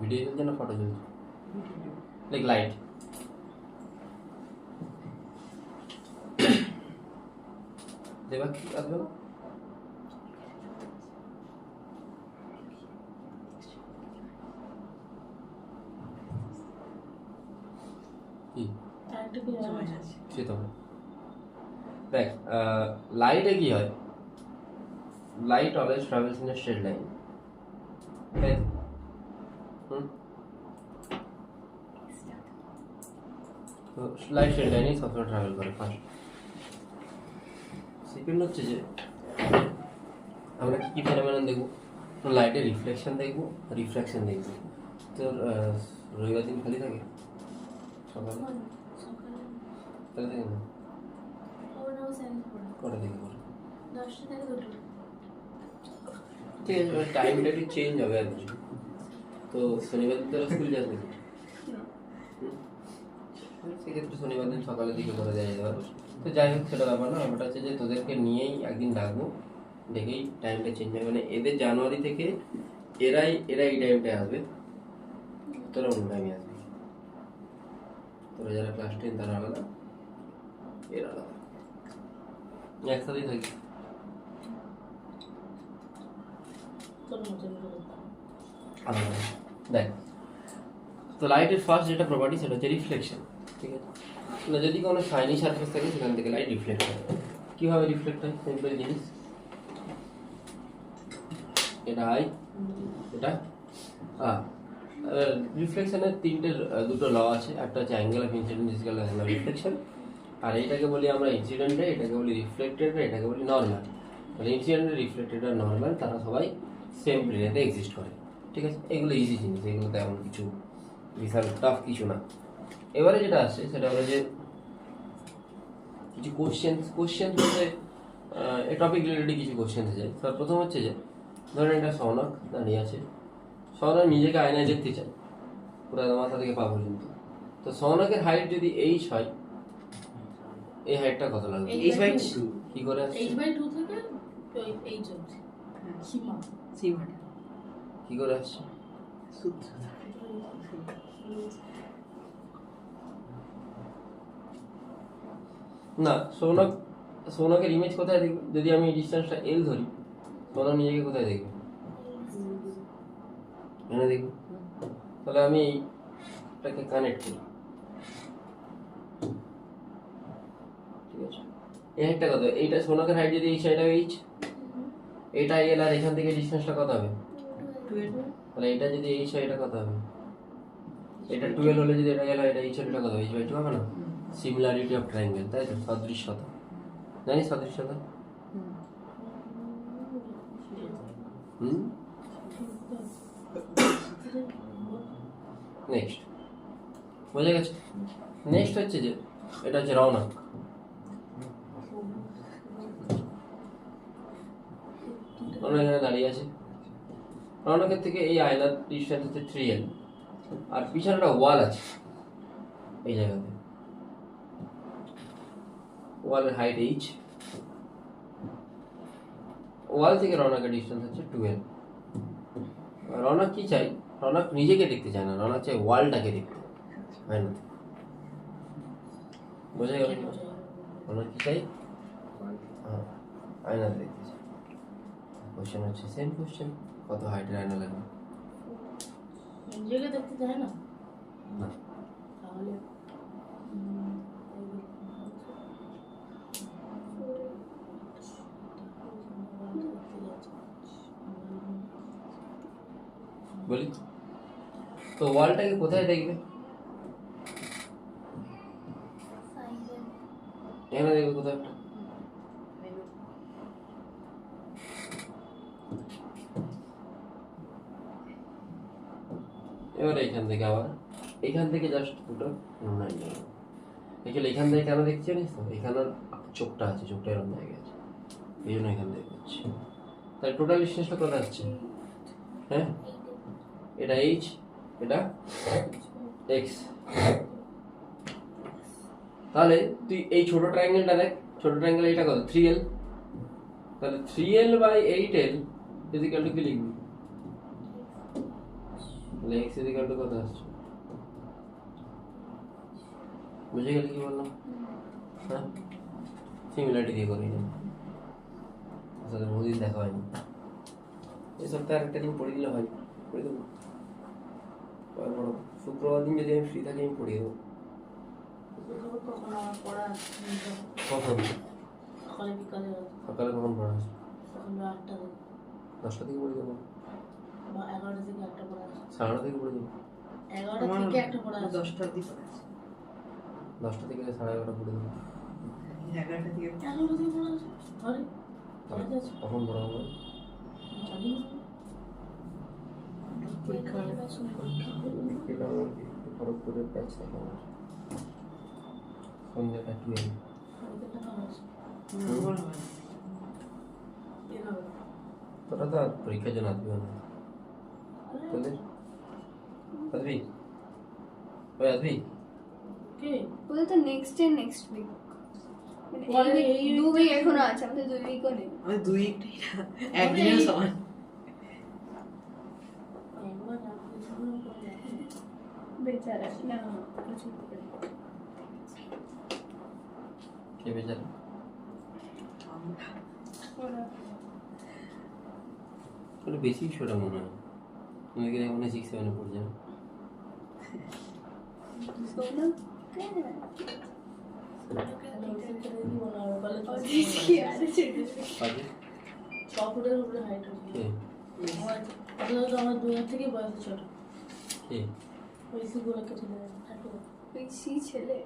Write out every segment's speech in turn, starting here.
Video চলছে না photo চলছে? Like light. দেবা কি আসবে না? কি সে তো দেখ, লাইটে কি হয়, light always travels in a straight line, তাই তো লাইট স্ট্রেট লাইনেই সবসময় ট্রাভেল করে। ফার্স্ট সেকেন্ড হচ্ছে যে আমরা কি কি ফেনোমেনন দেখবো, লাইটের রিফ্লেকশন দেখবো, রিফ্র্যাকশন দেখবো। তোর রবিবার দিন খালি থাকে সকালে? তাহলে থাকে না, কটা থেকে করে? ঠিক আছে, টাইমটা একটু চেঞ্জ হবে আর কিছু। তো শনিবার দিন তোরা স্কুল যাস নাকি? সেক্ষেত্রে শনিবার দিন সকালের দিকে করে দেওয়া যেতে পারে। তো যাই হোক, সেটা ব্যাপার না, ব্যাপারটা হচ্ছে যে তোদেরকে নিয়েই একদিন ডাকবো, দেখেই টাইমটা চেঞ্জ হবে। মানে এদের জানুয়ারি থেকে এরা এই টাইমটায় আসবে, তোরা অন্য টাইমে আসবি। তোরা যারা ক্লাস 10 তারা আলাদা, এরা আলাদা, একসাথেই থাকি। দেখ, তো লাইটের ফার্স্ট যেটা প্রপার্টি সেটা হচ্ছে রিফ্লেকশন, ঠিক আছে? না, যদি কোনো শাইনি সারফেস থাকে সেখান থেকে লাইট রিফ্লেক্ট হয়। কীভাবে রিফ্লেক্ট হয়? সিম্পল জিনিস, এটা আই, এটা রিফ্লেকশনের দুটো ল আছে। একটা হচ্ছে angle of incidence is equal to reflection, আর এইটাকে বলি আমরা ইনসিডেন্ট রে, এটাকে বলি রিফ্লেক্টেড রে, এটাকে বলি নর্মাল। মানে ইনসিডেন্ট, রিফ্লেক্টেড আর নর্মাল তারা সবাই সেম প্লেনেতে এক্সিস্ট করে, ঠিক আছে? এগুলো ইজি জিনিস, এগুলো তেমন কিছু বিশাল টাফ কিছু না। এবারে যেটা আসছে সেটা হলো যে কিছু কোশ্চেন বলতে এই টপিক রিলেটেড কিছু কোশ্চেন যায়। তার প্রথম হচ্ছে যে ধরেন একটা সৌনক দাঁড়িয়ে আছে, সৌনক নিজেকে আয়নায় দেখতে চায় পুরো মাথা থেকে পা পর্যন্ত। তো সৌনকের হাইট যদি h হয়, এই হাইটটা কত লাগবে? h/2 কি করে আসছে? h/2 থেকে h অবধি সীমা কি করে আসছে? সূত্র না, সৌনকের ইমেজ কোথায় দেখবে? যদি আমি ডিস্টেন্সটা l ধরি, সৌনক নিজেকে কোথায় দেখবে? এখানে দেখবে। তাহলে আমি এইটাকে কানেক্ট করি, ঠিক আছে? এই হাইটটা কত? এইটা সৌনকের হাইট যদি এই সাইডে h, এটা l, আর এখান থেকে ডিস্টেন্সটা কত হবে? 12। তাহলে এটা যদি h হয়, এটা কত হবে? এটা 12 হলে যদি এটা l হয়, এটা h হলে এটা কত হবে? h/2 হবে না? সিমিলারিটি অফ ট্রায়াঙ্গেল, তাই তো? সদৃশ্যতা, জানিস সদৃশ্যতা? নেক্সট বোঝা গেছে? নেক্সট হচ্ছে যে এটা হচ্ছে রৌনক। রৌনক এখানে দাঁড়িয়ে আছে, রৌনকের থেকে এই আয়নার ডিস্টেন্স হচ্ছে 3l, আর পিছনে একটা ওয়াল আছে এই জায়গাতে, ওয়ালের হাইট h, ওয়াল থেকে রৌনকের ডিস্টেন্স হচ্ছে 2l। রৌনক কি চাই? রৌনক নিজেকে দেখতে চায় না, রৌনক চাই ওয়ালটাকে দেখতে, আয়না। বোঝা গেল? রৌনক কি চাই? আয়না দেখতে চাই। কোশ্চেন হচ্ছে সেম কোশ্চেন, কত হাইটের আয়না লাগবে? নিজেকে দেখতে চায় না, না, তাহলে বলি তো ওয়ালটাকে কোথায় দেখবে? এখানে দেখবে কোথাও একটা। এবার এইখান থেকে আবার এখান থেকে জাস্ট দুটো এখান থেকে কেন দেখছি জানিস তো? এখানে চোখটা আছে, চোখটা এরকম জায়গায় আছে, এই জন্য এখান থেকে করছি। তাহলে টোটাল ডিস্টেন্সটা কত আসছে? হ্যাঁ, এটা h, এটা x। তাহলে তুই এই ছোট ট্রায়াঙ্গেলটা দেখ, ছোট ট্রায়াঙ্গেল এটা কত? 3l। তাহলে 3l/8l ইজ ইকুয়াল টু কি লিখবি? তাহলে এক্স ইজিক্যাল টু কত আসছে? বুঝে গেলে কি বললাম? হ্যাঁ, সিমিলারিটি দিয়ে করে নিলাম। আসলে বহুদিন দেখা হয়নি। এই সপ্তাহে আরেকটা দিন পড়ে দিলে হয়, পড়ে দেবো। পরে পড়াবো। শুক্রবার দিন যদি আমি ফ্রি থাকি আমি পড়িয়ে দেবো। কখন আমার পড়া আছে? কখন? সকালে বিকালে সকালে কখন পড়া আছে? সকাল 8টা থেকে 10টা থেকে পড়ে দেবো, বা 11টা থেকে একটা পড়া আছে। 9:30 থেকে পড়ে দেবো, 11টা থেকে একটা পড়া আছে। 10টার দিকে আছে। 10টা থেকে 11:30 পড়ে দেবো। 11টা থেকে 11টা থেকে পড়া আছে। আরে ঠিক আছে। কখন পড়াবো? জানি না। পরীক্ষা হবে। খড়গপুরের ব্যাচ দেখা আমার সন্ধ্যাটা 12। পরীক্ষাটা কবে আছে? আমার হয়। এর হবে। তোরা তো আর পরীক্ষার জন্য আসবি না, তোদের আসবি? ওই আসবি? কে? ওদের তো নেক্সট উইক, মানে পরে এই এই 2 উইক এখনো আছে, আমাদের 2 উইকও নেই। আমি 2 উইকটাই না, একদিনের সমান। একবার রাখলে শুরু করে বেচারা না কিছু কে বেচারা? ওরা একটু বেশি ছোটা মনে হয়, ওদিকে এখন 6-7 পড়ছে না। সোনা কি আছে আগে 6 ফুটের উপরে হাইট আছে। কে আমার 2 হাত থেকে বয়স ছোট। কে ওই সিগুলো কেটে দেয় থাকে। বেশি ছেলে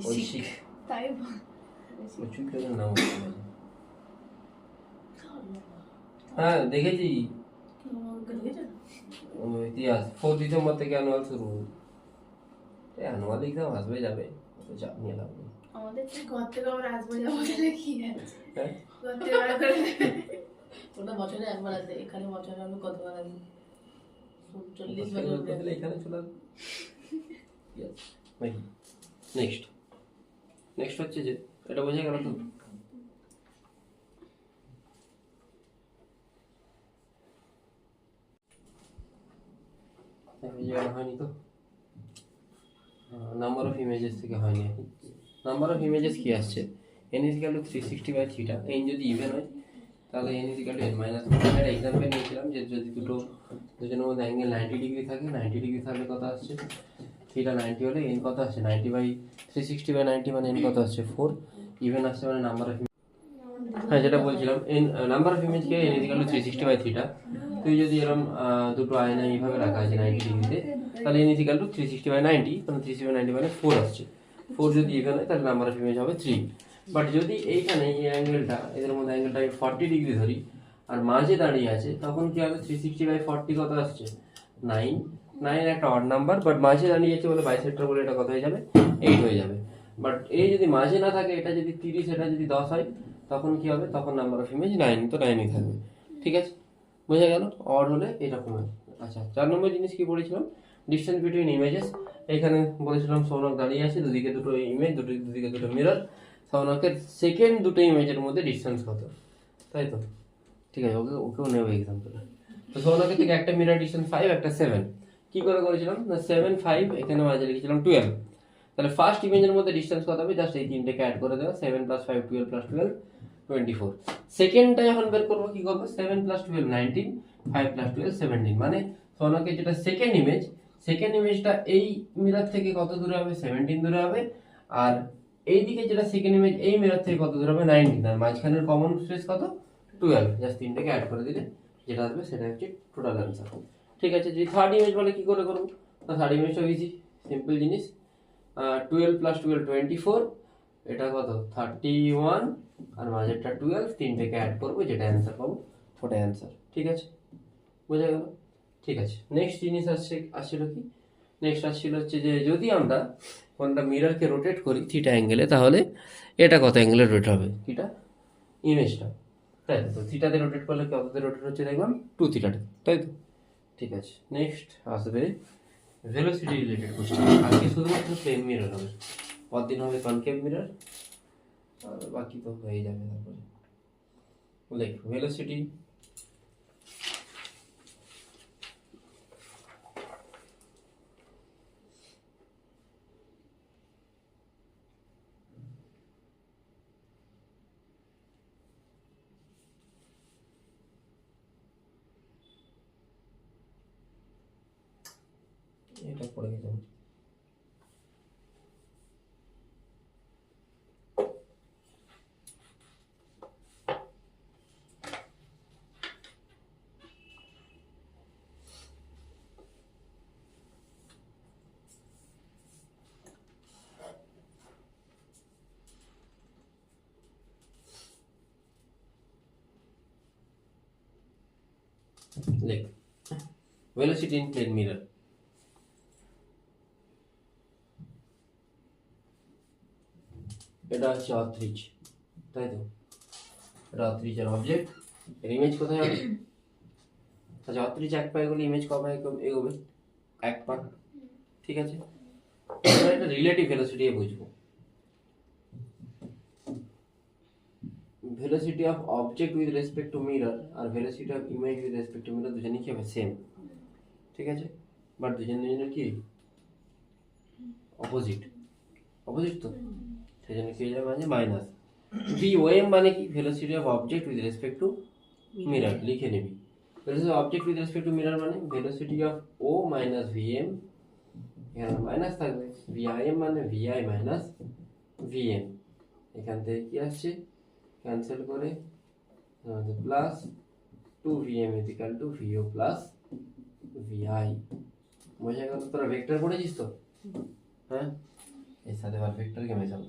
ঐশিক? তাই বল। ঐশিক কেন নাম হচ্ছে? হ্যাঁ দেখেছি, ইতিহাস 4 ডিসেম্বর থেকে অ্যানুয়াল শুরু। অ্যানুয়াল এক্সাম আসবে যাবে, অত চাপ নিয়ে লাভ নেই। আমাদের ঘর থেকে আমার আসবে যাবো তাহলে কি আছে? হ্যাঁ ঘর থেকে বার করে ওটা বছরে একবার আসে, এখানে বছরে আমি কতবার আসি? 40 বছর তাহলে এখানে চলে আসবে। নেক্সট নেক্সট হচ্ছে যে এটা বোঝা গেল তো, হয়নি তো, নাম্বার অফ ইমেজেস থেকে হয়নি। নাম্বার অফ ইমেজেস কি আসছে? n is equal to 360/θ। n যদি ইভেন হয় তাহলে n is equal to n minus 1। একটা এক্সাম্পল নিয়েছিলাম যে যদি দুজনের মধ্যে অ্যাঙ্গেল 90 ডিগ্রি থাকে, 90 ডিগ্রি তাহলে কত আসছে? থিটা 90 হলে n কত আসছে? 90/360/90 মানে n কত আসছে? 4। ইভেন আসছে মানে নাম্বার অফ, হ্যাঁ যেটা বলছিলাম n নাম্বার অফ ইমেজকে n is equal to 360/θ। তুই যদি এরকম দুটো আয়না এইভাবে রাখা আছে 90 ডিগ্রিতে, তাহলে n is equal to 360/90, মানে 360/90 মানে 4 আসছে। 4 যদি ইভেন হয় তাহলে নাম্বার অফ ইমেজ হবে 3। বাট যদি এইখানে এই অ্যাঙ্গেলটা, এদের মধ্যে অ্যাঙ্গেলটা 40 ডিগ্রি ধরি আর মাঝে দাঁড়িয়ে আছে, তখন কি হবে? 360/40 কত আসছে? 9। 9 একটা অড নাম্বার, বাট মাঝে দাঁড়িয়ে আছে বলে বাইসেক্টর বলে এটা কত হয়ে যাবে? 8 হয়ে যাবে। বাট এই যদি মাঝে না থাকে, এটা যদি 30 এটা যদি 10 হয়, তখন কি হবে? তখন নাম্বার অফ ইমেজ 9, তো 9ই থাকবে। ঠিক আছে, বোঝা গেল? অড হলে এরকম হয়। আচ্ছা 4 নম্বর জিনিস কি পড়েছিলাম? Distance between images. এখানে বলেছিলাম সৌনক দাঁড়িয়ে আছে, দুদিকে দুটো ইমেজ, দুদিকে দুটো মিরর। সৌনকের সেকেন্ড দুটো ইমেজের মধ্যে ডিসটেন্স কত? তাই তো? ঠিক আছে, ওকেও নেবো এক্সাম্পল। তো সৌনকের থেকে একটা মিরর ডিসটেন্স 5, একটা 7। কি করে করেছিলাম না? 7, 5, এখানে মাঝে লিখেছিলাম 12। তাহলে ফার্স্ট ইমেজের মধ্যে ডিসটেন্স কত হবে? জাস্ট এই তিনটেকে অ্যাড করে দেওয়া, 7 + 5 12 + 12 24। সেকেন্ডটা যখন বের করবো কি করবো? 7 + 12 19, 5 + 12 17। মানে সৌনকের যেটা সেকেন্ড ইমেজটা এই মিরর থেকে কত দূরে হবে? 17 দূরে হবে। আর এইদিকে যেটা সেকেন্ড ইমেজ, এই মিরর থেকে কত দূরে হবে? 19। আর মাঝখানের কমন স্পেস কত? 12। জাস্ট তিনটাকে অ্যাড করে দিলে যেটা আসবে সেটা হচ্ছে টোটাল অ্যান্সার। ঠিক আছে, যদি থার্ড ইমেজ বলে কি করে করবো? না থার্ড ইমেজটা ইজি, সিম্পল জিনিস। 12 + 12 24, এটা কত? 31, আর মাঝেরটা 12, তিনটাকে অ্যাড করবো, যেটা অ্যান্সার পাবো ওটা অ্যান্সার। ঠিক আছে, বোঝা গেল? ঠিক আছে, নেক্সট জিনিস আসছিল কি? নেক্সট আসছিল হচ্ছে যে যদি আমরা কোনটা মিররকে রোটেট করি থিটা অ্যাঙ্গেলে, তাহলে এটা কত অ্যাঙ্গেলে রোটেট হবে? থিটা ইমেজটা, তাই তো? থিটাতে রোটেট করলে কততে রোটেট হচ্ছে দেখলাম? 2 থিটাতে, তাই তো? ঠিক আছে, নেক্সট আসবে ভেলোসিটি রিলেটেড কোশ্চেন। আজকে শুধুমাত্র প্লেন মিরর হবে, পরদিন হবে কনকেভ মিরর, আর বাকি তো হয়ে যাবে। তারপরে দেখ ভেলোসিটি এটা পড়ে গেছে। দেখ, velocity in plane mirror, এটা হচ্ছে অথরিচ, তাই তো? এটা অথরিচের অবজেক্ট, এর ইমেজ কোথায় হবে? আচ্ছা, অথরিচ এক পা এগোলে ইমেজ ক পা এগোবে? এক পা, ঠিক আছে? এবার এটা রিলেটিভ ভেলোসিটি বুঝবো। Velocity of object with respect to mirror আর velocity of image with respect to mirror দুজনেই কি হবে? সেম, ঠিক আছে? বাট দুজনের কি অপোজিট, অপোজিট তো, সেই জন্য কি হয়ে যাবে মানে মাইনাস। VOM মানে কি? Velocity of object with respect to mirror, লিখে নিবি। Velocity of object with respect to mirror মানে velocity of O minus VM, এখানে মাইনাস থাকবে। VIM মানে VI মাইনাস VM, এখান থেকে কি আসছে? ক্যান্সেল করে plus 2VM equal to VO plus VI। বোঝা গেল? তোরা ভেক্টর পড়েছিস তো? হ্যাঁ, এর সাথে আবার ভেক্টরকে মেশাবো।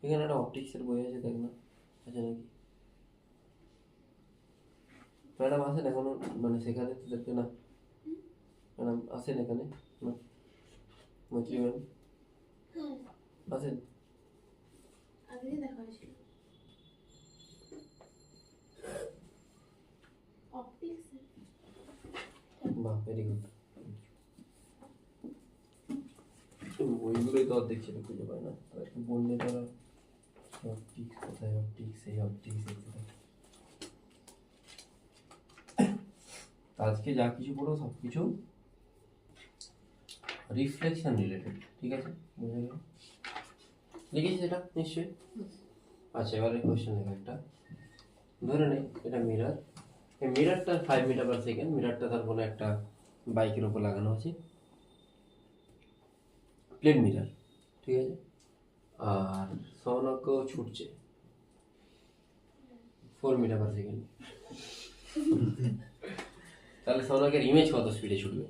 এখানে একটা অপটিক্সের বই আছে, দেখ না আছে নাকি? ম্যাডাম আসেন এখনো, মানে শেখাতে তোদেরকে না? ম্যাডাম আসেন এখানে না? মৈত্রী ম্যাম আসেন? আগে দেখা হয়েছিল অপটিক্স। বাহ, ভেরি গুড। বইগুলোই তো অর্ধেক ছেলে খুঁজে পায় না, তাদেরকে বললে তারা অপটিক্স কোথায়, অপটিক্স এই অপটিক্স আজকে যা কিছু পড়ো সব কিছু রিফ্লেকশন রিলেটেড, ঠিক আছে? বুঝে গেল? লিখেছিস এটা নিশ্চয়ই? আচ্ছা, এবারে কোশ্চেন দেখো একটা। ধরে নে এটা মিরর, এই মিররটা 5 মিটার পার সেকেন্ড, মিররটা তার কোনো একটা বাইকের উপর লাগানো আছে, প্লেন মিরর, ঠিক আছে? আর সৌনক ছুটছে 4 মিটার পার সেকেন্ড। তাহলে সৌনকের ইমেজ কত স্পিডে ছুটবে?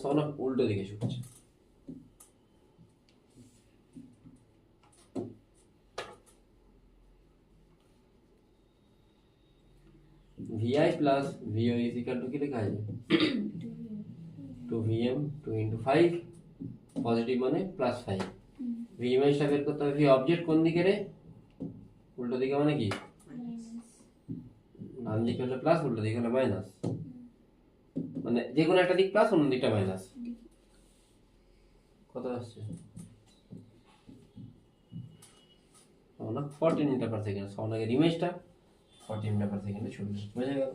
সৌনক উল্টো দিকে ছুটছে, VI plus VO is equal two কি লেখা আছে? 2VM 2 into 5, পজিটিভ মানে প্লাস 5। V ইমেজটা বের করতে হবে। V অবজেক্ট কোন দিকে রে? উল্টো দিকে মানে কি? ডান দিকে হলে প্লাস, উল্টো দিকে হলে মাইনাস, মানে যে কোনো একটা দিক প্লাস, অন্য দিকটা মাইনাস। কত আসছে? 14 মিটার পার সেকেন্ড। সৌনকের ইমেজটা 14 মিটার পার সেকেন্ডে ছুটবে। বুঝে গেল?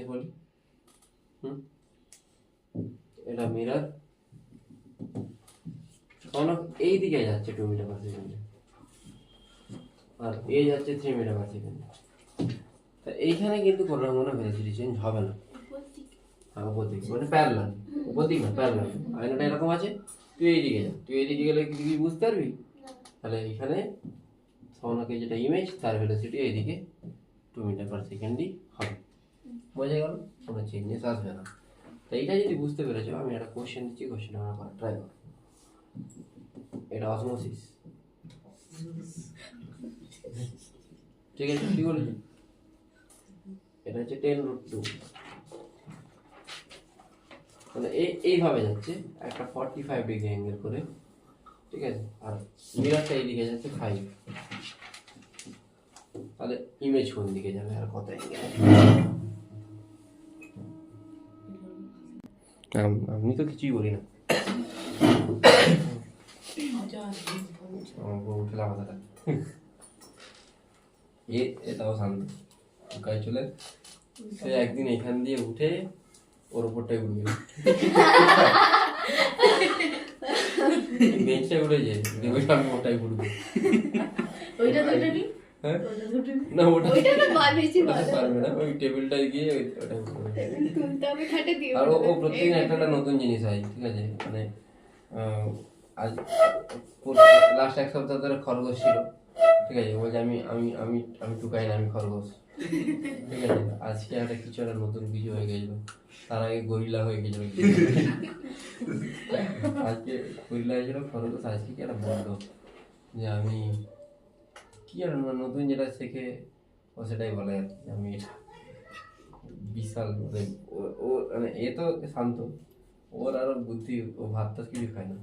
বলি এটা মিরর, সৌনক এই দিকে যাচ্ছে 2 মিটার পার সেকেন্ডে, আর এই যাচ্ছে 3 মিটার পার সেকেন্ডে। তা এইখানে কিন্তু কোনো রকম ভেলোসিটি চেঞ্জ হবে না। হ্যাঁ, উপর দিকে মানে প্যারালাল, উপর দিকে না প্যারালাল। আয়নাটা এরকম আছে, তুই এইদিকে যা, তুই এইদিকে গেলে কি তুই বুঝতে পারবি? তাহলে এইখানে সৌনকের যেটা ইমেজ তার ভেলোসিটি এইদিকে 2 মিটার পার সেকেন্ডই হবে। বোঝা গেল? কোনো চেঞ্জেস আসবে না। তো এইটা যদি বুঝতে পেরেছো, আমি একটা কোশ্চেন দিচ্ছি, কোশ্চেন আমরা করা ট্রাই করো। এটা অসমোসিস, ঠিক আছে? কি বলেছি? এটা হচ্ছে 10√2, মানে এইভাবে যাচ্ছে একটা 45 ডিগ্রি অ্যাঙ্গেল করে, ঠিক আছে? আর মিররটা এইদিকে যাচ্ছে 5, তাহলে ইমেজ কোন দিকে যাবে আর কত অ্যাঙ্গেল? আমি তো কিছুই বলি না, মজা আসবে আমার বউ উঠে লাফাতে এটাও শান্ত কাজ চলে। সে একদিন এখান দিয়ে উঠে ওর উপরটাই উঠবে, বেঞ্চে উঠে যে দেবে আমি ওটাই উঠবে। ওইটা তো ওইটা নি হ্যাঁ ওইটা তো ওইটা নি না ওটা ওইটা তো বেশি ওটা ভালো পারবে না, ওই টেবিলটায় গিয়ে ওটা উঠবে। তুলতে হবে খাটে দিয়ে আর ও প্রত্যেকদিন একটা একটা নতুন জিনিস হয়, ঠিক আছে, মানে আজ লাস্ট এক সপ্তাহ ধরে খরগোশ ছিল, ঠিক আছে, বলছে আমি আমি আমি আমি টুকাই না, আমি খরগোশ, ঠিক আছে। আজকে একটা কিছু একটা নতুন কিছু হয়ে গেছিল, তার আগে গরিলা হয়ে গেছিল, আজকে গরিলা হয়েছিল খরগোশ, আজকে কি একটা বললো যে আমি কি আর নতুন যেটা শেখে ও সেটাই বলে আর কি, আমি এটা বিশাল মানে ও মানে এ তো শান্ত, ওর আরো বুদ্ধি, ও ভাত টাত কিছু খায় না,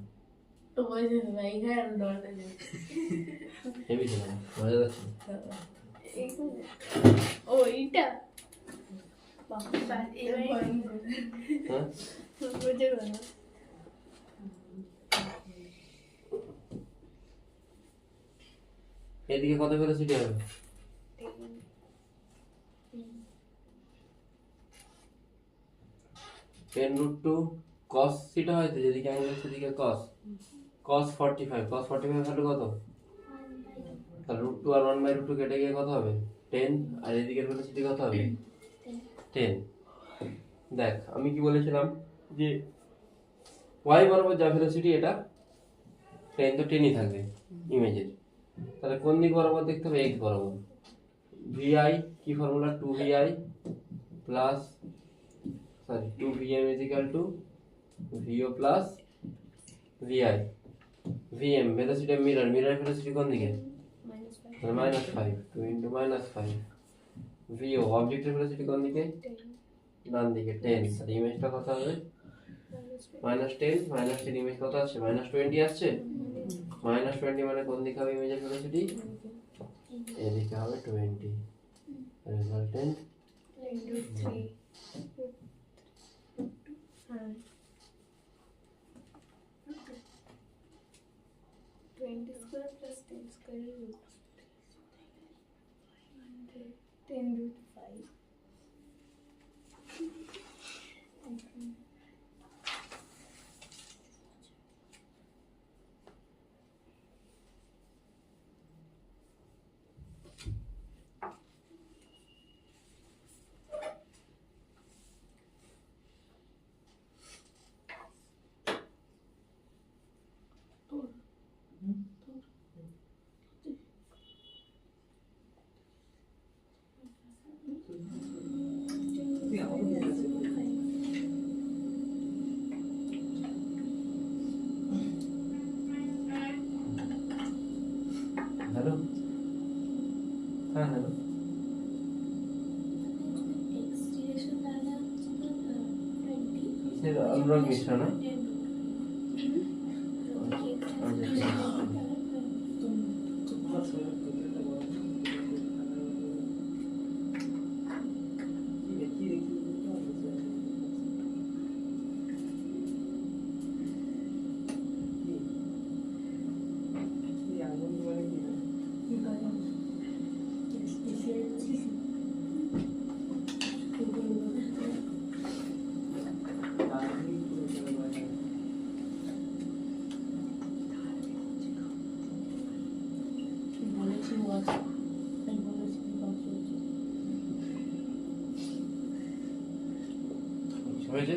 তো বলছে ভাই খায় আর ডরটা যায় হেবি ছিল না, মজা যাচ্ছে। এইখানে। ও এইটা বাবা এবার হ্যাঁ বুঝে গেল। এদিকে কত ভেলোসিটি হবে? 10√2 cos থিটা হয় তো, যেদিকে অ্যাঙ্গেল সেদিকে cos 45, cos 45 ভ্যালু কত? তাহলে √2 আর 1/√2 কেটে গিয়ে কত হবে? 10, আর এদিকের ভেলোসিটি কত হবে? 10। দেখ আমি কি বলেছিলাম যে y বরাবর যা ভেলোসিটি এটা 10 তো 10ই থাকবে ইমেজের, তাহলে কোন দিক বরাবর দেখতে হবে? x বরাবর। vi কি formula? 2vi plus sorry 2vm is equal to vo plus vi। vm velocity mirror, mirror velocity কোন দিকে? -5, 2 into -5। vo অবজেক্টের ভেলোসিটি কোন দিকে? ডান দিকে 10, তাহলে ইমেজটা কত হবে? -10, -10 ইমেজ কত আসছে? -20 আসছে। -20 মানে কোন দিকে হবে ইমেজের ভেলোসিটি? এদিকে হবে 20, রেজাল্টেন্ট 3 হ্যাঁ 20 square plus 10 square root 10 root 5 hello, হ্যাঁ হ্যালো, কিসের অনুরাগ মিশ্র না? বলেছি ওয়াচ আমি বলেছি কত হয়েছে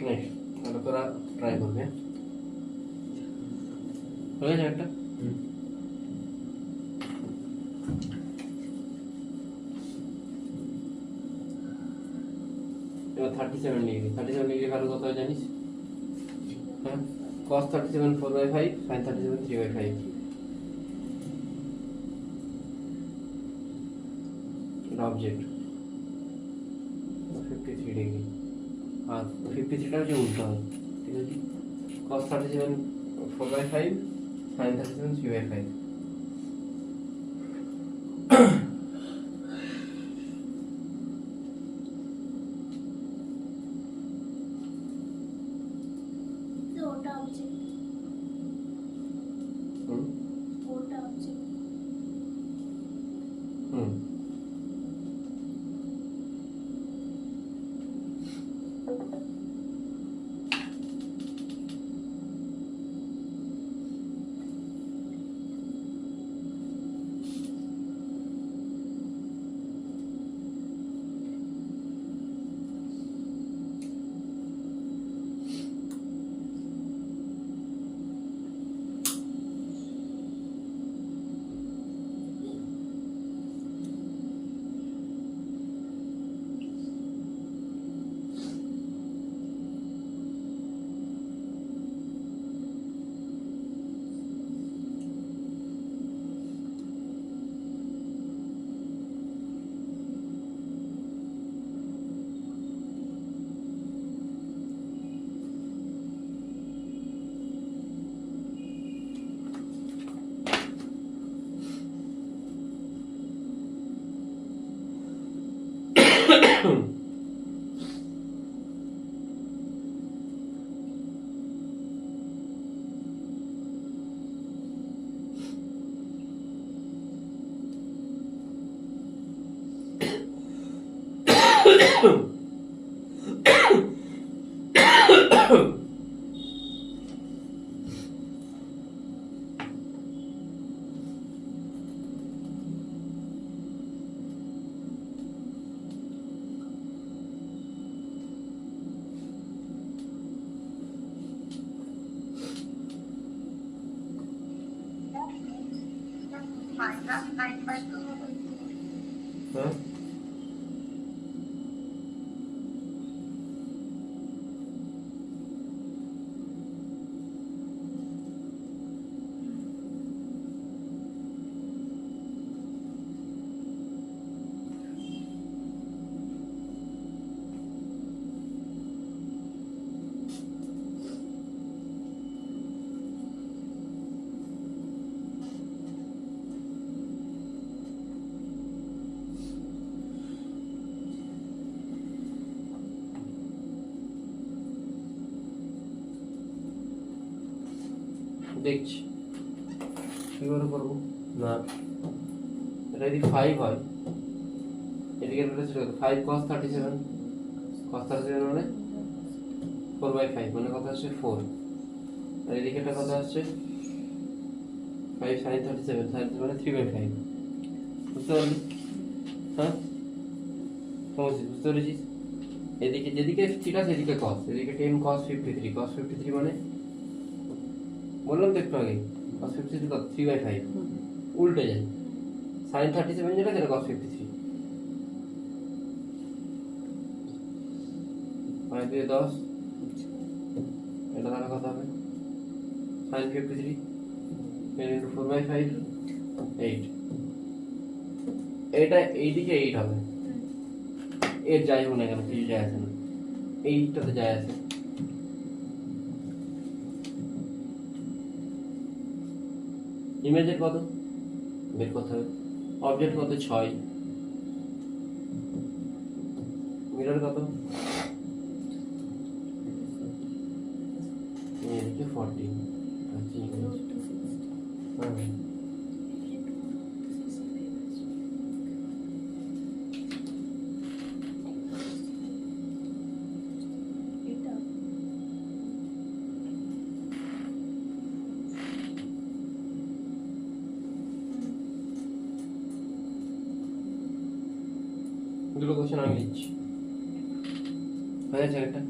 নেক্সট, তাহলে তোরা ট্রাই করবি। হ্যাঁ? হয়েছে একটা? এবার 37 ডিগ্রি, 37 ডিগ্রি ভ্যালু কত হয় জানিস? হ্যাঁ, cos 37 4/5, sin 37 3/5। এটা অবজেক্ট 53 ডিগ্রি, আর 53টা হচ্ছে উল্টো হয়, ঠিক আছে। cos 37 4/5, sin 37 3/5। হুম হ্যাঁ দেখছি কি করে করবো না এটা যদি 5 হয় এদিকে ফাইভ কস 37 কস 37 মানে 4/5 মানে কত আসছে 4 আর এদিকে একটা কত আসছে 5 sin 37 মানে 3/5 বুঝতে পারলি হ্যাঁ সমস্যা বুঝতে পেরেছিস এদিকে যেদিকে থিটা সেদিকে কস এদিকে 10 cos 53 cos 53 মানে বললাম তো একটু আগে cos 53 কত 3/5 উল্টে যায় sin 37 যেটা সেটা cos 53 5 দিয়ে 10 এটা তাহলে কত হবে sin 53 10 into 4/5 8 এটা এইদিকে 8 হবে এর যাই হোক না কেন কিছু যায় আসে না এইটাতে যায় আসে ইমেজের কত বের করতে হবে অবজেক্ট কত 6 মিরর কত এদিকে 14 আচ্ছা ইমেজ হ্যাঁ দুটো কোশ্চেন আমি দিচ্ছি হয়ে গেছে একটা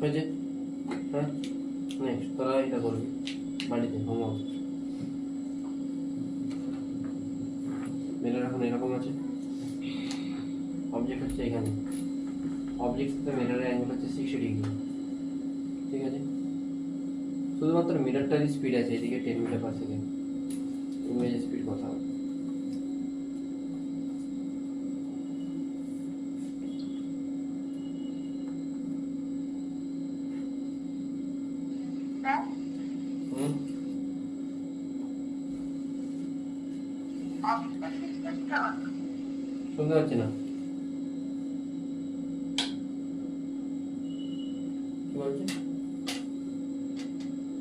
হয়েছে? হ্যাঁ, নেক্সট তোরা এটা করবি বাড়িতে হোমওয়ার্ক। মিরর এখন এরকম আছে, অবজেক্ট হচ্ছে এখানে, অবজেক্ট সাথে মিররের অ্যাঙ্গেল হচ্ছে 60 ডিগ্রি, ঠিক আছে? শুধুমাত্র মিররটারই স্পিড আছে এদিকে 10 মিটার পার সেকেন্ড, ইমেজের স্পিড কথা হবে। হুম, শুনতে পাচ্ছি না, কি বলছে?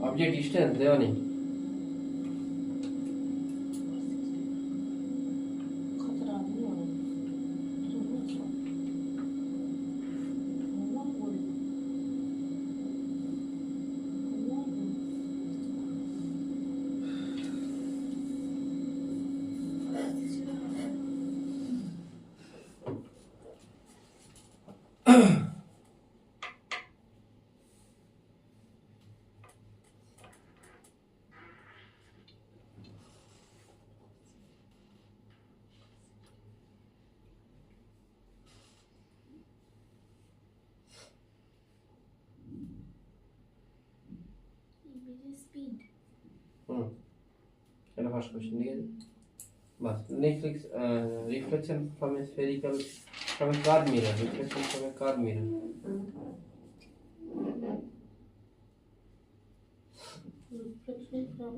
অবজেক্ট ডিস্টেন্স দেওয়া নেই, খাতাটা আমি অনেক তুমি আছো হোমওয়ার্ক বলি হোমওয়ার্ক বলি Image speed. হুম, এটা ফার্স্ট কোশ্চেন, ঠিক আছে? বাস, next reflection from a spherical, from a curve mirror, reflection from a curve mirror, reflection from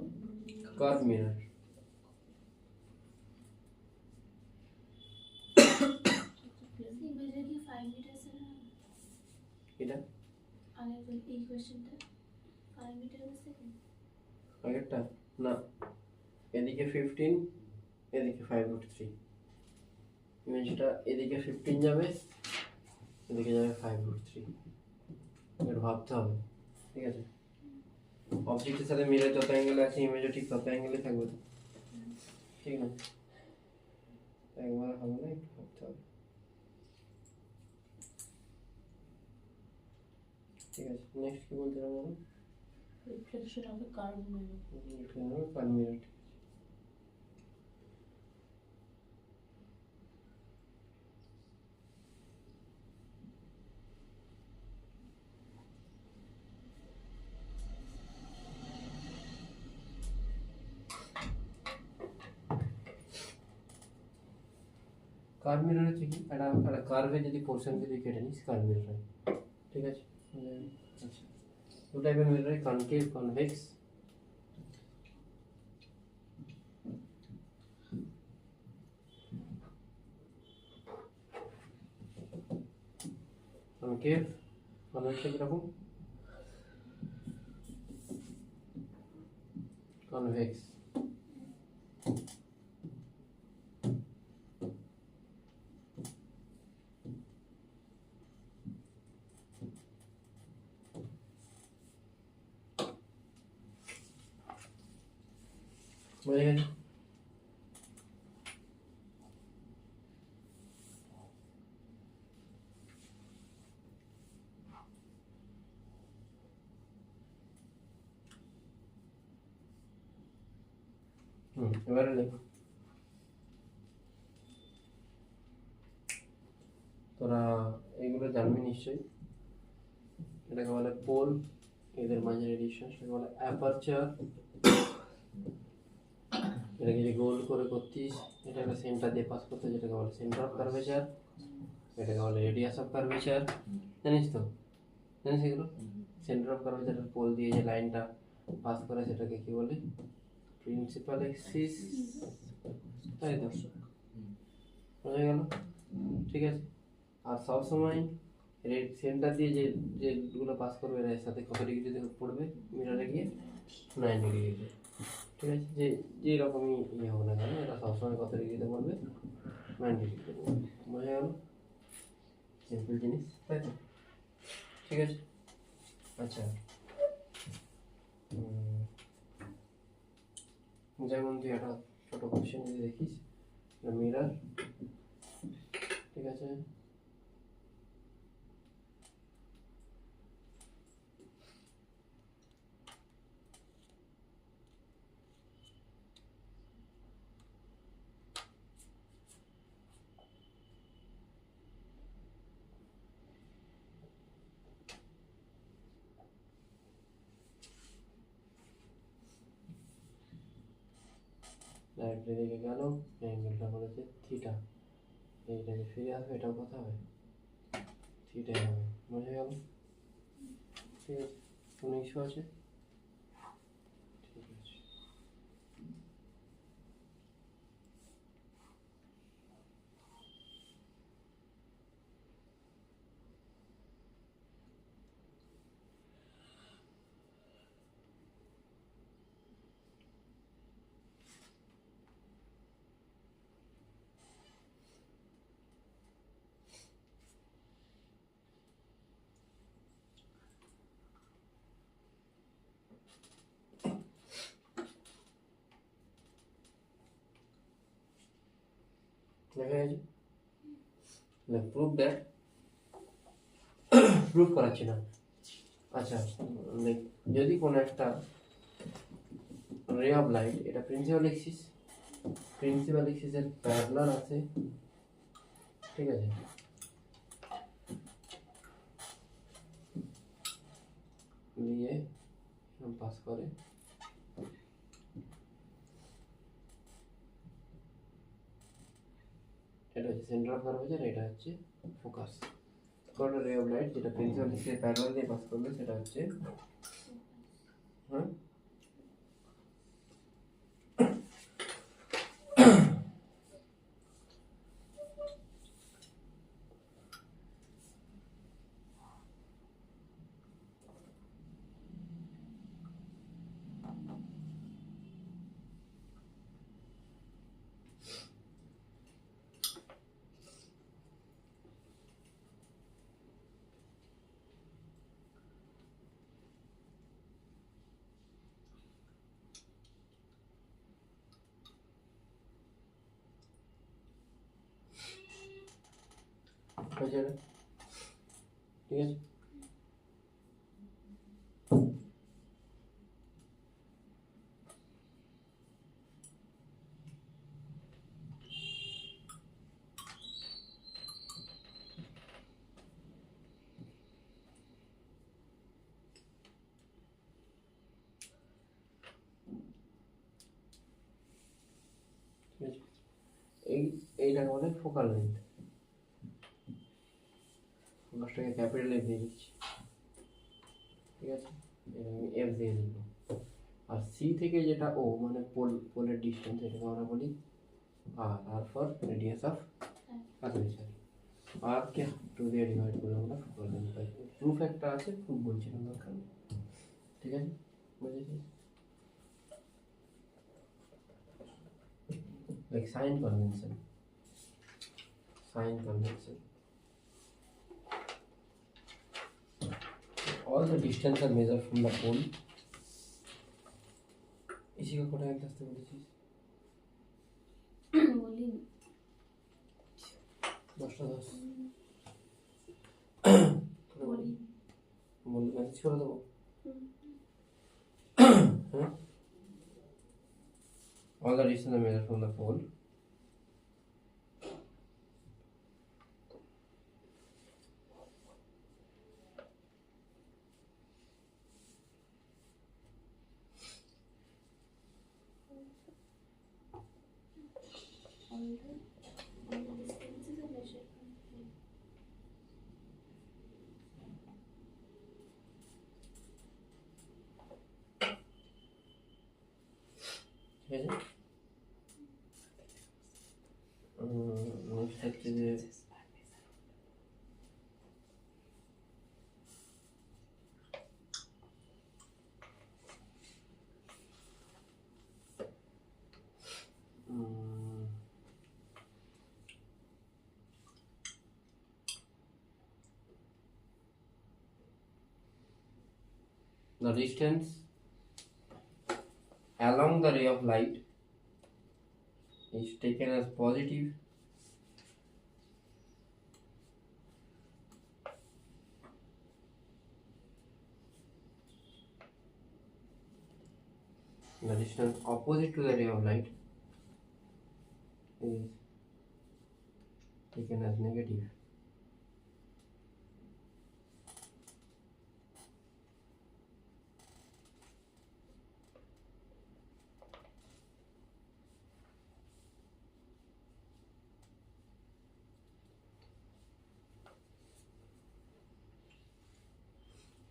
curve mirror, Image কি 5 meters এর না? এটা আগের এই কোশ্চেনটা 5 মিটার পার সেকেন্ড। আগেরটা না, এদিকে 15, এদিকে 5√3, ইমেজটা এদিকে 15 যাবে, এদিকে যাবে 5√3, এটা ভাবতে হবে, ঠিক আছে? অবজেক্টের সাথে মিরর যত অ্যাঙ্গেলে আছে ইমেজও ঠিক তত অ্যাঙ্গেলে থাকবে তো, ঠিক না? একবার হবে না, একটু ভাবতে হবে, ঠিক আছে? নেক্সট কি বলতে হবে বলো? reflection of a curve mirror curve mirror, curve mirror হচ্ছে কি, একটা কার্ভে যদি পোর্শন যদি কেটে নিস কার্ভ মিরর হয়, ঠিক আছে? আচ্ছা, দু টাইপের মিরর হয়, কনকেভ, কনভেক্স। কনকেভ, কনভেক্সটা কিরকম? কনভেক্স, বুঝে গেছে? এবারে দেখো, তোরা এগুলো জানবি নিশ্চয়ই, এটাকে বলে পোল, এদের মাঝে রেডিয়েশন সেটাকে বলে অ্যাপারচার, এটাকে যদি গোল করে করতিস এটাকে সেন্টার দিয়ে পাস করতে, যেটাকে বলে সেন্টার অফ কার্ভেচার, এটাকে বলে রেডিয়াস অফ কার্ভেচার, জানিস তো? জানিস এগুলো? সেন্টার অফ কার্ভেচারের পোল দিয়ে যে লাইনটা পাস করে সেটাকে কি বলে? প্রিন্সিপাল এক্সিস, তাই তো? বোঝা গেল? ঠিক আছে? আর সবসময় সেন্টার দিয়ে যে যেগুলো পাস করবে এর সাথে কত ডিগ্রিতে পড়বে মিররে গিয়ে? 90 ডিগ্রিতে, ঠিক আছে? যে রকমই ইয়ে হোক না কেন এটা সবসময় কত ডিগ্রিতে পড়বে? 90 ডিগ্রিতে পড়বে। বোঝা গেল? সিম্পল জিনিস, তাই তো? ঠিক আছে? আচ্ছা, যেমন তুই একটা ছোট কোশ্চেন যদি দেখিস, মিরর, ঠিক আছে? ডাইরেক্ট এদিকে গেল, অ্যাঙ্গেলটা করেছে থিটা, এইটাকে ফিরে আসবে, এটাও কথা হবে, থিটাই হবে, বোঝা গেল? ঠিক আছে, কোনো ইস্যু আছে? ঠিক আছে। দেখা গেছে? প্রুফ দ্যাট, প্রুফ করাচ্ছি না। আচ্ছা, যদি কোনো একটা রে অফ লাইট, এটা প্রিন্সিপাল এক্সিসের প্যারালাল আছে, ঠিক আছে, দিয়ে পাস করে, এটা হচ্ছে সেন্টার অফ কার্ভেচার, এটা হচ্ছে ফোকাস। কোনো রে অফ লাইট যেটা প্রিন্সিপাল এক্সিসের প্যারালাল দিয়ে পাস করবে সেটা হচ্ছে, হ্যাঁ, হয়েছে এটা? ঠিক আছে, ঠিক আছে। এইটাকে বলে ফোকাল লেন্থ। ফোকাসটাকে ক্যাপিটাল এফ দিয়ে দিচ্ছি, ঠিক আছে, এফ দিয়ে দিল। আর সি থেকে যেটা ও মানে পোলের ডিস্টেন্স, এটাকে আমরা বলি আর ফর রেডিয়াস অফ কার্ভেচার। আর কে 2 দিয়ে ডিভাইড করে আমরা ফোকাল লেন্থ পাই। প্রুফ একটা আছে, প্রুফ বলছিলাম দরকার নেই, ঠিক আছে, বুঝেছিস? Like sign convention, all the distance are measured from the pole। इसी का कोटा एक दस्ते बोलेছিস? বলিনি। 10টা 10 বলিনি। বল ম্যানেজ করে দেবো। হ্যাঁ, all the distance are measured from the pole All the distances are measured from the pole. ঠিক আছে। নেক্সট হচ্ছে যে the distance along the ray of light is taken as positive the distance opposite to the ray of light is taken as negative।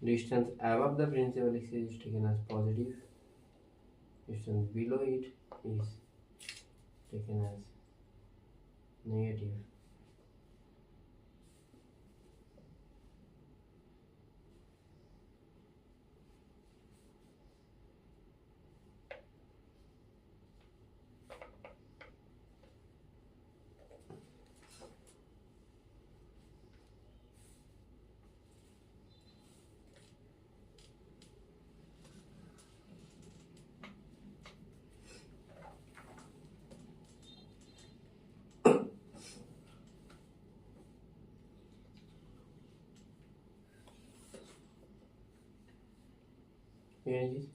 Distance above the principal axis is taken as positive. Distance below it is taken as negative. Images.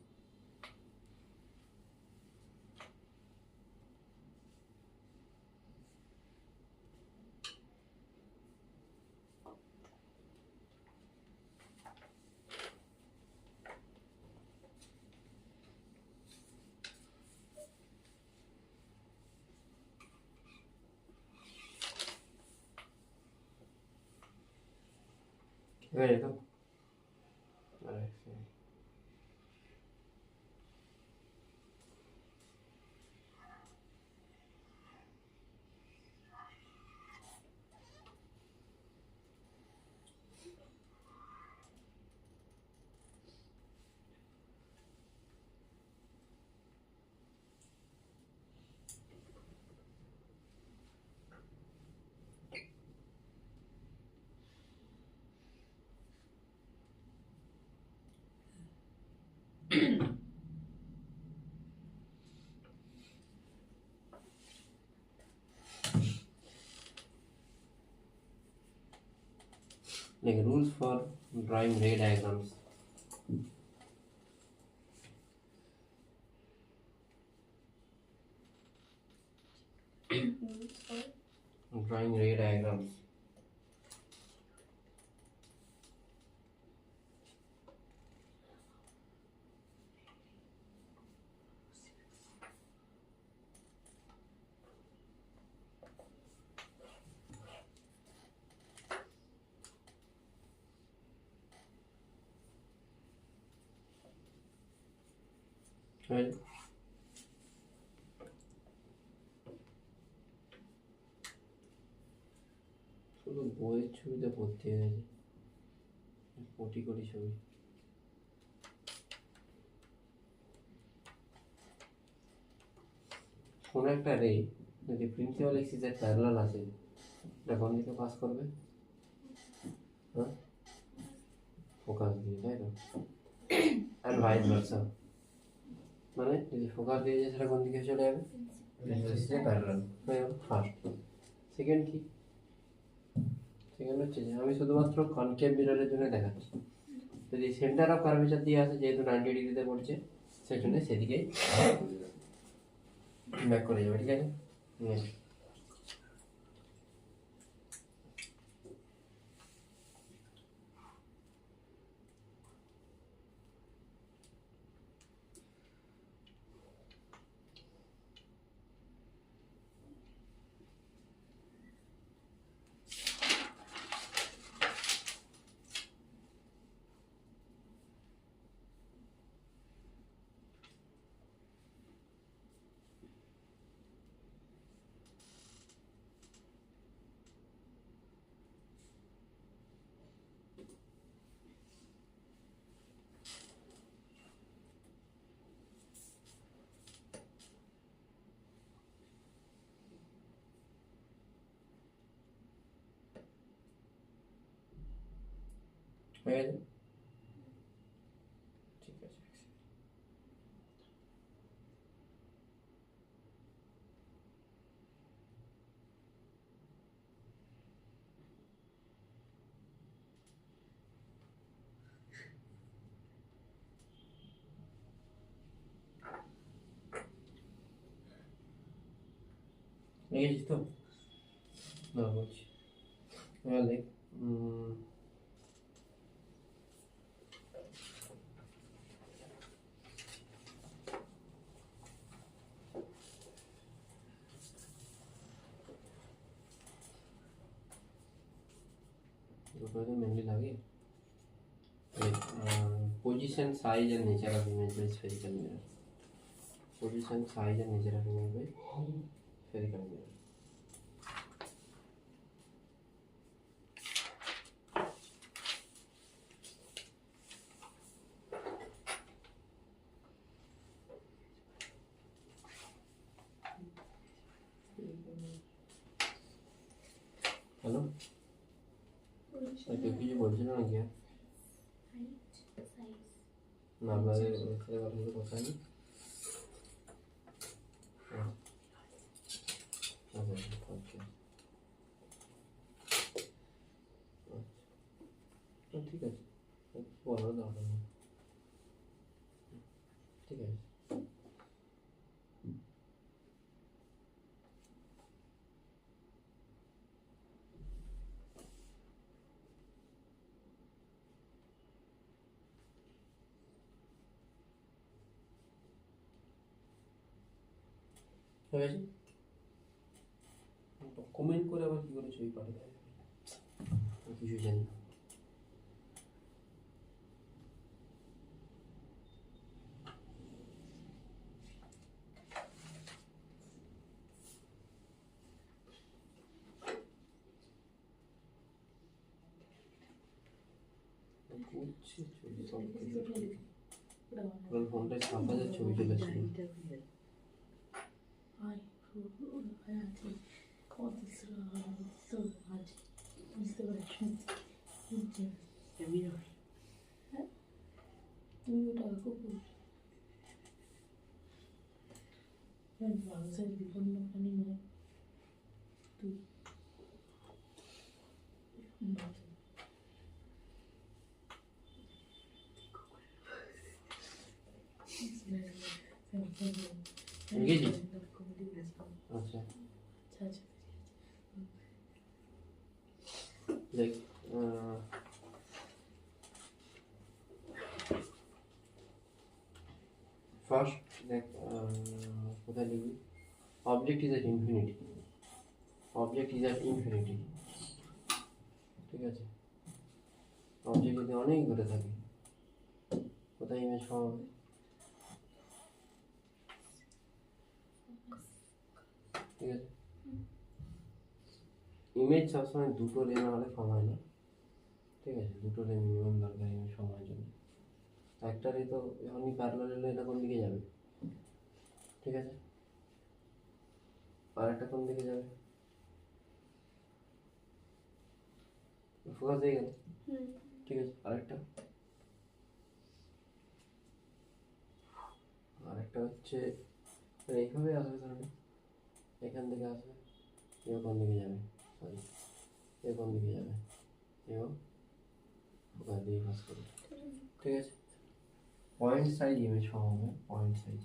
Very good. Alright, so like rules for drawing ray diagrams. Rules for Drawing ray diagrams. Right. শুধু বইয়ের ছবিতে ভর্তি হয়ে গেছে, কোটি কোটি ছবি। কোনো একটা রে যদি প্রিন্সিপাল এক্সিসের প্যারালাল আছে, এটা কোন দিকে পাস করবে? হ্যাঁ, ফোকাস দিয়ে, তাই তো? আর ভাইস ভার্সা, মানে যদি ফোকাস দিয়ে যায় সেটা কোন দিকে চলে যাবে? প্রিন্সিপাল এক্সিসের প্যারালাল। ফার্স্ট। সেকেন্ড কি? সেকেন্ড হচ্ছে যে আমি শুধুমাত্র কনকেভ মিররের জন্য দেখাচ্ছি। যদি সেন্টার অফ কার্ভেচার দিয়ে আসে, যেহেতু 90 ডিগ্রিতে পড়ছে, সেই জন্য সেদিকেই ব্যাক করে যাবে, ঠিক আছে? নেক্সট। হয়ে গেছে? ঠিক আছে। লিখেছিস তো? না, বলছি এবার দেখ। দুটো মেনলি লাগে। position, size and nature of image by spherical mirror. Position, size and nature of image by spherical mirror. Hello, কেউ কিছু বলছিল নাকি? Height, size. না, আপনাদের সাথে কথা বলতে কথা নেই। ঠিক আছে, বলার দরকার নেই। ঠিক আছে, হয়েছে। কমেন্ট করে আবার কি করে ছবি পাঠাতে হবে আমি কিছু জানি না। করছি ছবি সব কিছু। পুরো ফোনটায় 7,000 ছবি চলে এসেছে। Ay, hayatım. Orada sıra hadi. Biz de bırakmayız. আমি না তুমি ওটা কুকুর মানুষের বিপন্ন প্রাণী নয় তুই Engage? আচ্ছা, দেখ ফার্স্ট দেখ কোথায় লিখবি? Object is at infinity. Object is at infinity, ঠিক আছে। অবজেক্ট যদি অনেক দূরে থাকে কোথায় ইমেজ পাওয়া হবে? ঠিক আছে, ইমেজ সবসময় দুটো রে না হলে ফর্ম হয় না। ঠিক আছে, দুটো রে মিনিমাম দরকার ইমেজ ফর্ম হওয়ার জন্য। একটা রে তো যখনই প্যারালাল এলে এটা কোন দিকে যাবে? ঠিক আছে, আর একটা কোন দিকে যাবে? ফোকাস হয়ে গেল। ঠিক আছে, আরেকটা হচ্ছে এইভাবে আসবে, কারণ এখান থেকে আসবে, এ কোন দিকে যাবে? সরি, এ কোন দিকে যাবে? এও ফোকাস দিয়ে পাস করবে। ঠিক আছে, পয়েন্ট সাইজ ইমেজ ফর্ম হবে। পয়েন্ট সাইজ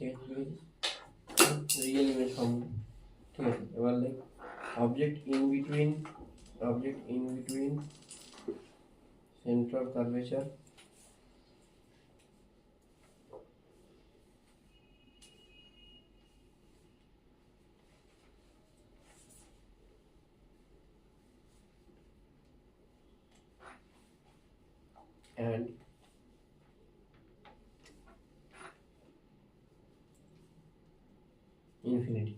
ঠিক আছে, রিয়েল ইমেজ ফর্ম। ঠিক আছে, এবার like object in between centre of curvature and infinity.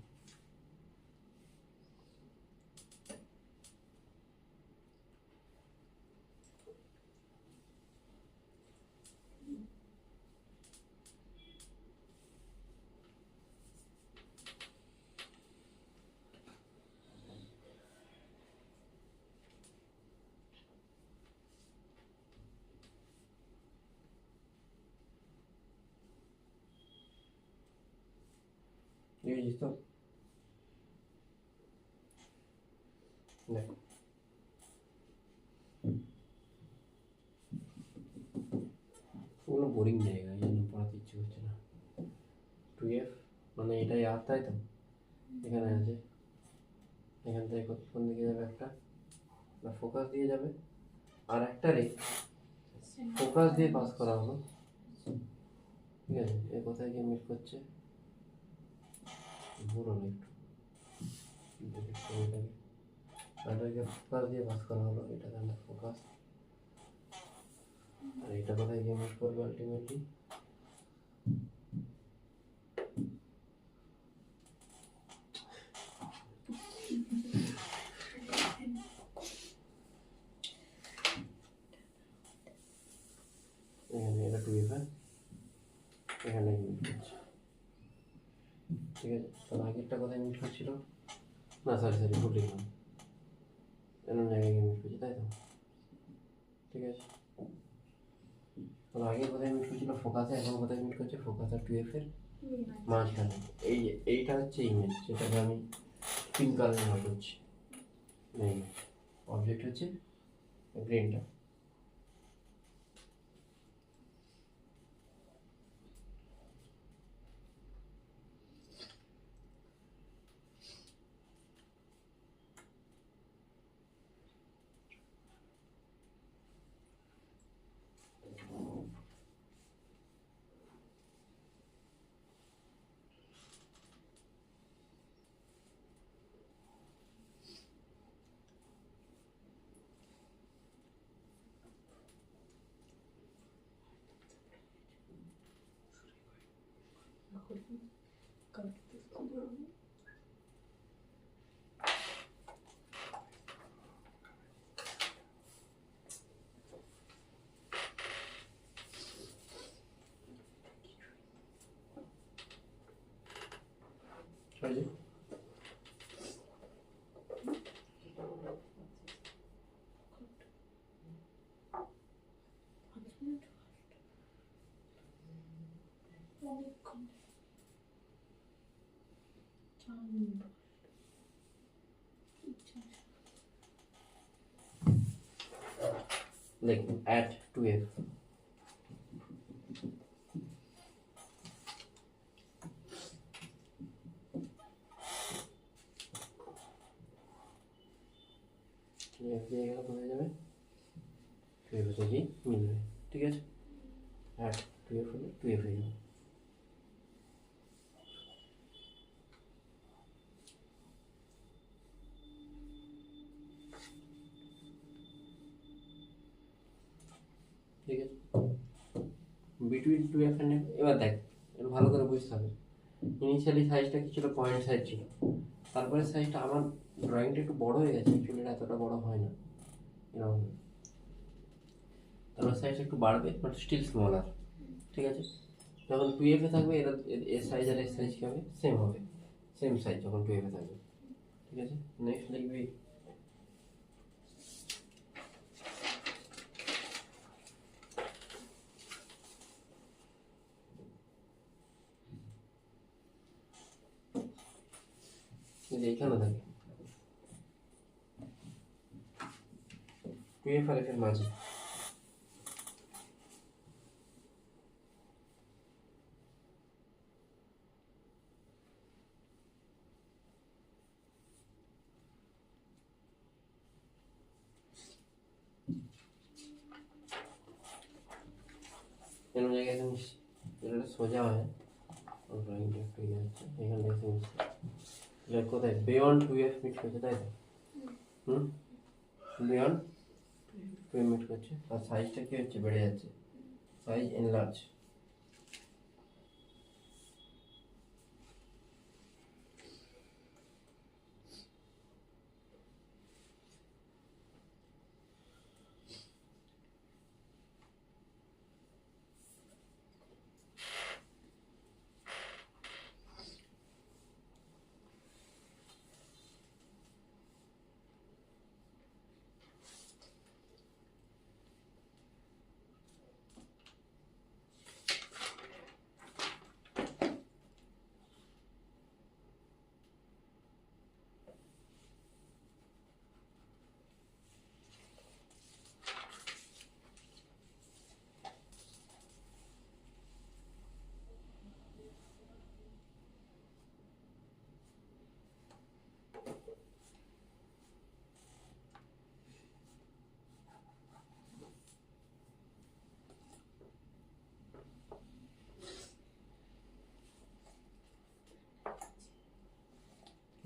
বুঝেছিস তো? দেখ এগুলো বোরিং জায়গা, এই জন্য পড়াতে ইচ্ছে করছে না। 2f মানে এটাই আর, তাই তো? এখানে আছে, এখান থেকে কোন দিকে যাবে, একটা ফোকাস দিয়ে যাবে, আর একটা রে ফোকাস দিয়ে পাস করা হলো, ঠিক আছে? এ কোথায় গিয়ে মিট করছে, ঘুরো না একটু, আর এটাকে ফোকাস দিয়ে পাস করা হলো, এটা তাহলে ফোকাস, আর এটা কোথায় গিয়ে মিট করবে আলটিমেটলি, এখানে, এটা 2f, এখানে মিট করছে, ঠিক আছে? তাহলে আগেরটা কোথায় মিট করছিল, না সরি ভুল লিখলাম, এরকম জায়গায় গিয়ে মিট করছে, তাই তো? ঠিক আছে, তাহলে আগে কোথায় মিট করছিল, ফোকাসে, এখন কোথায় মিট করছে, ফোকাস আর 2f এর মাঝখানে। এইটা হচ্ছে ইমেজ, যেটাকে আমি পিঙ্ক কালার মার করছি, অবজেক্ট হচ্ছে গ্রিনটা। হয়েছে? দেখুন অ্যাট 2f, দিয়ে গেলে কোথায় যাবে, 2f এ গিয়ে মিলবে, ঠিক আছে? অ্যাট 2f হলে 2f হয়ে যাবে। ঠিক আছে, বিটুইন 2f এন্ড f, এবার দেখ, এটা ভালো করে বুঝতে হবে। ইনিশিয়ালি সাইজটা কি ছিল, পয়েন্ট সাইজ ছিল, তারপরে সাইজটা আমার ড্রয়িংটা একটু বড় হয়ে গেছে, অ্যাকচুয়ালি এটা এতটা বড় হয় না, এরকম, তারপর সাইজটা একটু বাড়বে বাট স্টিল স্মলার, ঠিক আছে? যখন 2f এ থাকবে এর এর সাইজ আর এর সাইজ কী হবে, সেম হবে, সেম সাইজ যখন 2f এ থাকবে, ঠিক আছে? নেক্সট লিখবি এইখানে থাকে 2f আর f এর মাঝে, এর জায়গায় তুমি এটা সোজা হয়, ড্রয়িংটা একটু ইয়ে হচ্ছে, এখানে দেখে এটা কোথায়, বিয়ন্ড 2f মিট করছে, তাই তো? বিয়ন্ড 2f মিট করছে, আর সাইজটা কি হচ্ছে, বেড়ে যাচ্ছে, সাইজ এনলার্জ,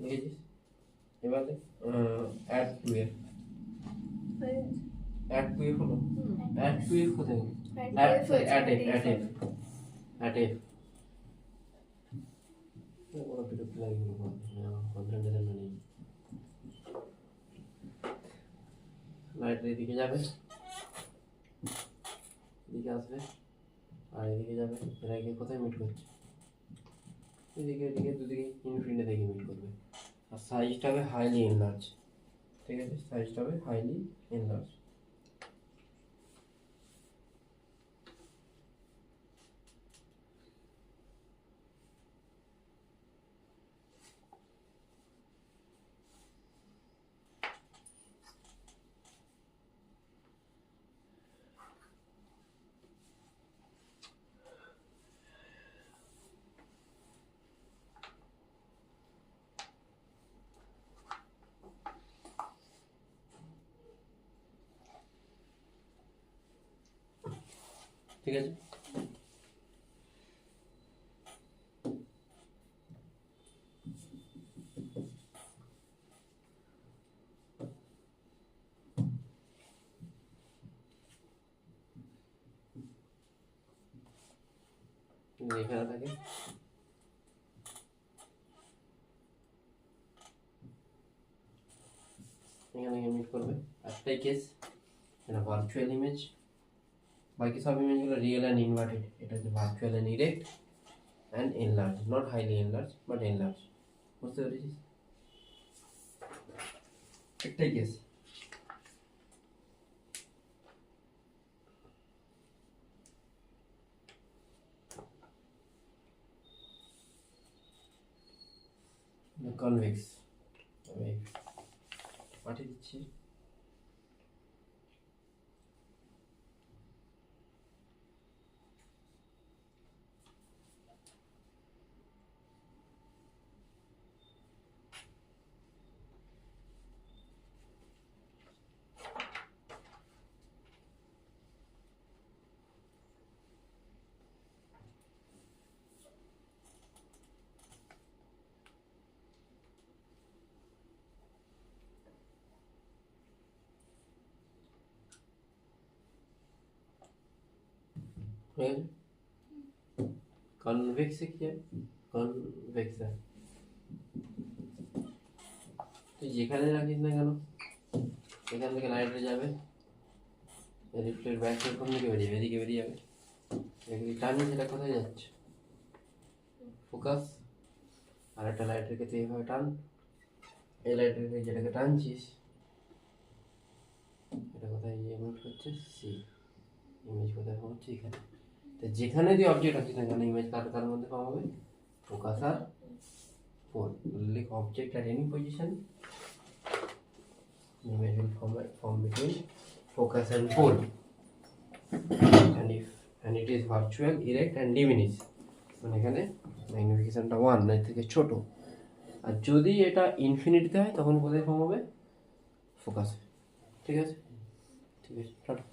লিখেছিস? এবারে at two F, at two F হলো, অ্যাড টু এফ কোথায়? অ্যাট এফ ওরা বিরক্ত লাগে কনসেন্ট্রেশন নেই। লাইটের এদিকে যাবে, এদিকে আসবে আর এদিকে যাবে, এরা গিয়ে কোথায় মিট করছে? এদিকে এদিকে দুদিকে ইনফিনিটি থেকে মিট করবে। আর সাইজটা হবে হাইলি এনলার্জ, ঠিক আছে? সাইজটা হবে হাইলি এনলার্জ। ঠিক আছে? এখানে থাকে এখানে মিট করবে। একটাই কেস, এটা ভার্চুয়াল ইমেজ, বাকি সব ইমেজগুলো রিয়েল অ্যান্ড ইনভার্টেড। এটা হচ্ছে virtual and erect and enlarge, not highly enlarge but enlarge. বুঝতে পেরেছিস? একটাই কেস। কনভেক্স আমি পাঠিয়ে দিচ্ছি। कन्वेक्स से क्या कन्वेक्स है তো যেখানে রাখিস না কেন এখান থেকে লাইটে যাবে, রিফ্লেক্ট ব্যাক কোন দিকে বেরিয়ে এদিকে বেরিয়ে যাবে। এদিকে টানি, সেটা কোথায় যাচ্ছে? ফোকাস। আর একটা লাইটের ক্ষেত্রে এইভাবে টান, এই লাইটের যেটাকে টানছিস এটা কোথায় ইমেজ হচ্ছে? সি। ইমেজ কোথায় হচ্ছে? এখানে। তো যেখানে যে অবজেক্ট আছে না কেন ইমেজ কার কার মধ্যে ফর্ম হবে? ফোকাস আর পোল। লিখ object at any position, image will form between focus and pole, and it is virtual, erect and diminish। মানে এখানে ম্যাগনিফিকেশনটা 1 এর থেকে ছোট। আর যদি এটা ইনফিনিটিতে হয় তখন কোথায় ফর্ম হবে? ফোকাসে। ঠিক আছে, ঠিক আছে, টাটা।